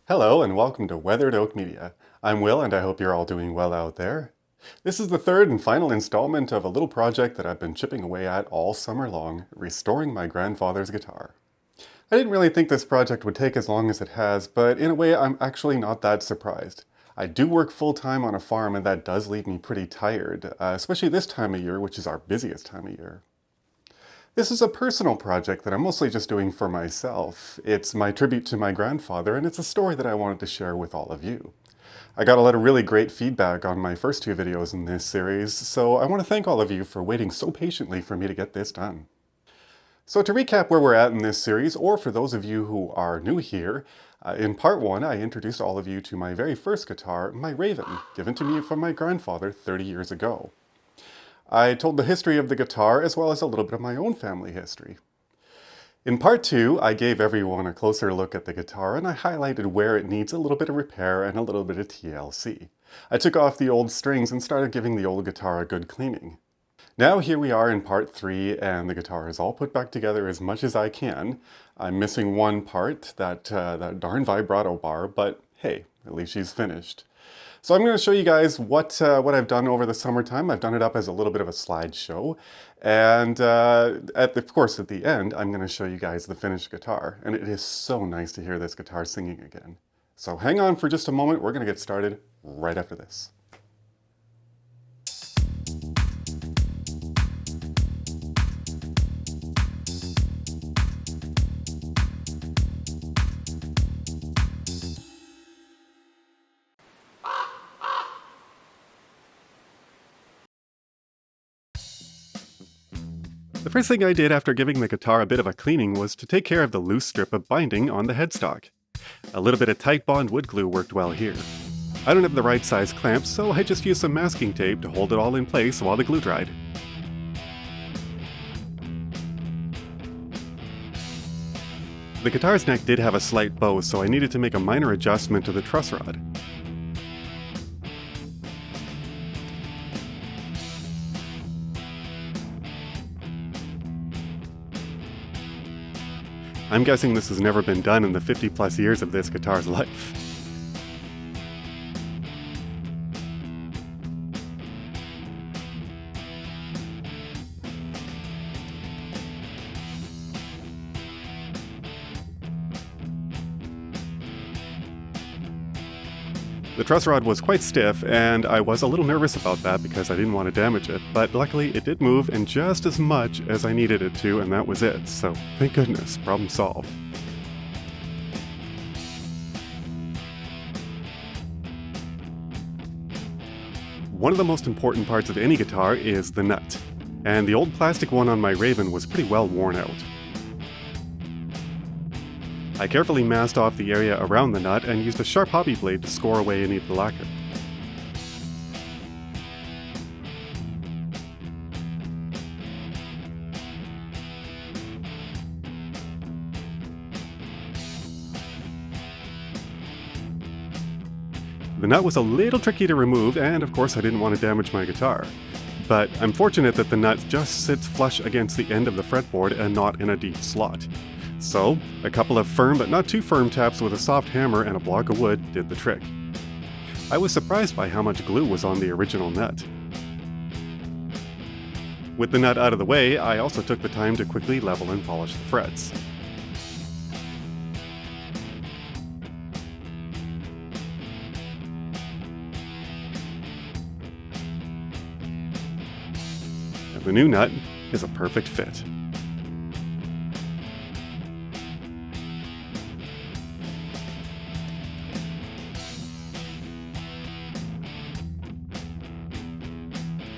Hello and welcome to Weathered Oak Media. I'm Will and I hope you're all doing well out there. This is the third and final installment of a little project that I've been chipping away at all summer long, restoring my grandfather's guitar. I didn't really think this project would take as long as it has, but in a way I'm actually not that surprised. I do work full-time on a farm and that does leave me pretty tired, especially this time of year, which is our busiest time of year. This is a personal project that I'm mostly just doing for myself. It's my tribute to my grandfather, and it's a story that I wanted to share with all of you. I got a lot of really great feedback on my first two videos in this series, so I want to thank all of you for waiting so patiently for me to get this done. So to recap where we're at in this series, or for those of you who are new here, in part one I introduced all of you to my very first guitar, my Raven, given to me from my grandfather 30 years ago. I told the history of the guitar as well as a little bit of my own family history. In part two, I gave everyone a closer look at the guitar and I highlighted where it needs a little bit of repair and a little bit of TLC. I took off the old strings and started giving the old guitar a good cleaning. Now here we are in part three and the guitar is all put back together as much as I can. I'm missing one part, that darn vibrato bar, but hey, at least she's finished. So I'm going to show you guys what I've done over the summertime. I've done it up as a little bit of a slideshow. And of course, at the end, I'm going to show you guys the finished guitar. And it is so nice to hear this guitar singing again. So hang on for just a moment. We're going to get started right after this. The first thing I did after giving the guitar a bit of a cleaning was to take care of the loose strip of binding on the headstock. A little bit of Titebond wood glue worked well here. I don't have the right size clamps, so I just used some masking tape to hold it all in place while the glue dried. The guitar's neck did have a slight bow, so I needed to make a minor adjustment to the truss rod. I'm guessing this has never been done in the 50 plus years of this guitar's life. The truss rod was quite stiff, and I was a little nervous about that because I didn't want to damage it, but luckily it did move in just as much as I needed it to, and that was it, so thank goodness, problem solved. One of the most important parts of any guitar is the nut, and the old plastic one on my Raven was pretty well worn out. I carefully masked off the area around the nut and used a sharp hobby blade to score away any of the lacquer. The nut was a little tricky to remove, and of course I didn't want to damage my guitar. But I'm fortunate that the nut just sits flush against the end of the fretboard and not in a deep slot. So, a couple of firm but not too firm taps with a soft hammer and a block of wood did the trick. I was surprised by how much glue was on the original nut. With the nut out of the way, I also took the time to quickly level and polish the frets. And the new nut is a perfect fit.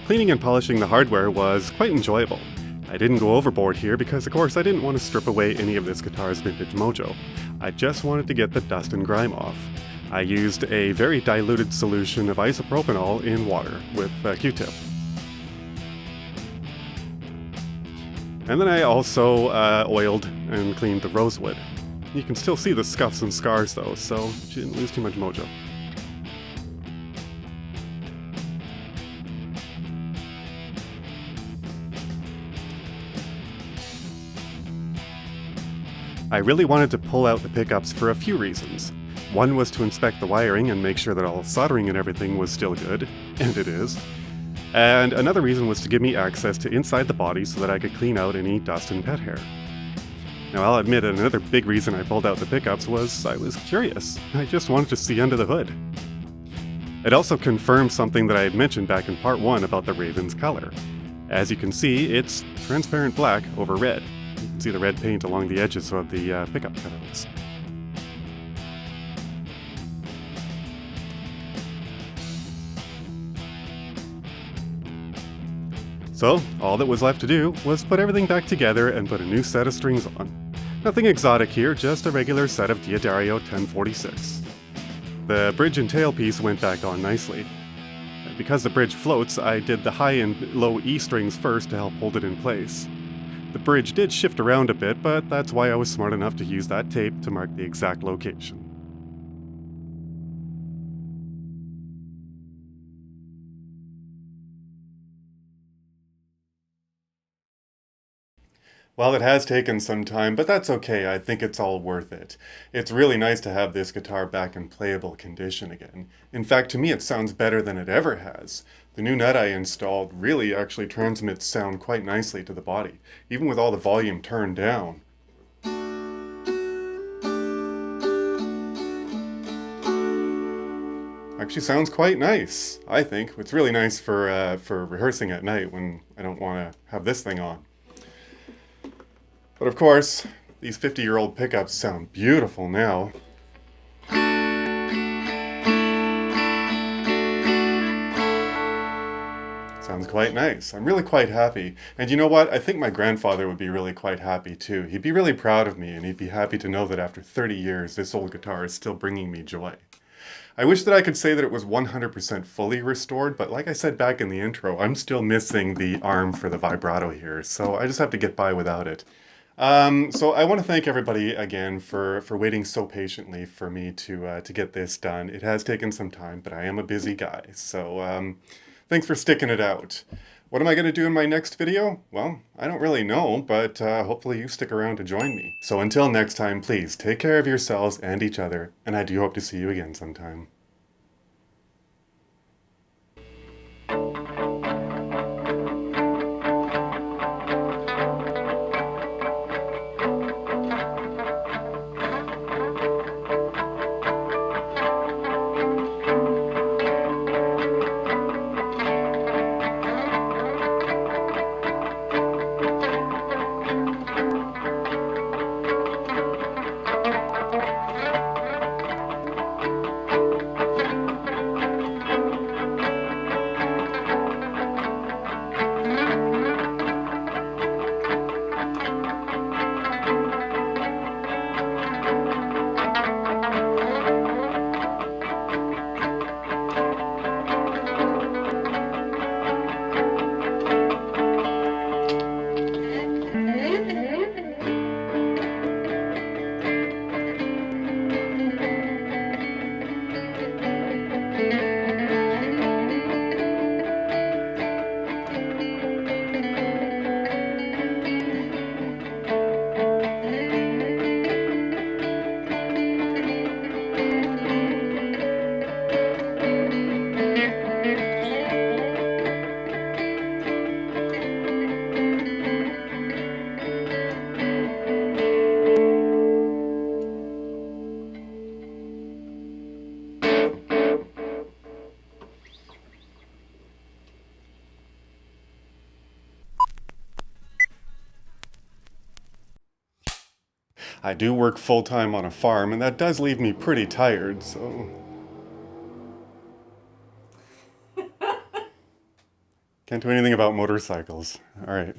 Cleaning and polishing the hardware was quite enjoyable. I didn't go overboard here because of course I didn't want to strip away any of this guitar's vintage mojo. I just wanted to get the dust and grime off. I used a very diluted solution of isopropanol in water with a Q-tip. And then I also oiled and cleaned the rosewood. You can still see the scuffs and scars though, so she didn't lose too much mojo. I really wanted to pull out the pickups for a few reasons. One was to inspect the wiring and make sure that all soldering and everything was still good, and it is. And another reason was to give me access to inside the body so that I could clean out any dust and pet hair. Now I'll admit another big reason I pulled out the pickups was I was curious. I just wanted to see under the hood. It also confirmed something that I had mentioned back in part 1 about the Raven's color. As you can see, it's transparent black over red. You can see the red paint along the edges of the pickup cutouts. So, all that was left to do was put everything back together and put a new set of strings on. Nothing exotic here, just a regular set of D'Addario 1046. The bridge and tailpiece went back on nicely. Because the bridge floats, I did the high and low E strings first to help hold it in place. The bridge did shift around a bit, but that's why I was smart enough to use that tape to mark the exact location. Well, it has taken some time, but that's okay. I think it's all worth it. It's really nice to have this guitar back in playable condition again. In fact, to me it sounds better than it ever has. The new nut I installed really actually transmits sound quite nicely to the body, even with all the volume turned down. Actually sounds quite nice, I think. It's really nice for rehearsing at night when I don't want to have this thing on. But of course, these 50-year-old pickups sound beautiful now. Sounds quite nice. I'm really quite happy. And you know what? I think my grandfather would be really quite happy too. He'd be really proud of me, and he'd be happy to know that after 30 years, this old guitar is still bringing me joy. I wish that I could say that it was 100% fully restored, but like I said back in the intro, I'm still missing the arm for the vibrato here, so I just have to get by without it. So I want to thank everybody again for waiting so patiently for me to get this done. It has taken some time, but I am a busy guy, so thanks for sticking it out. What am I going to do in my next video? Well, I don't really know, but hopefully you stick around to join me. So until next time, please take care of yourselves and each other, and I do hope to see you again sometime. I do work full-time on a farm, and that does leave me pretty tired, so... Can't do anything about motorcycles. All right.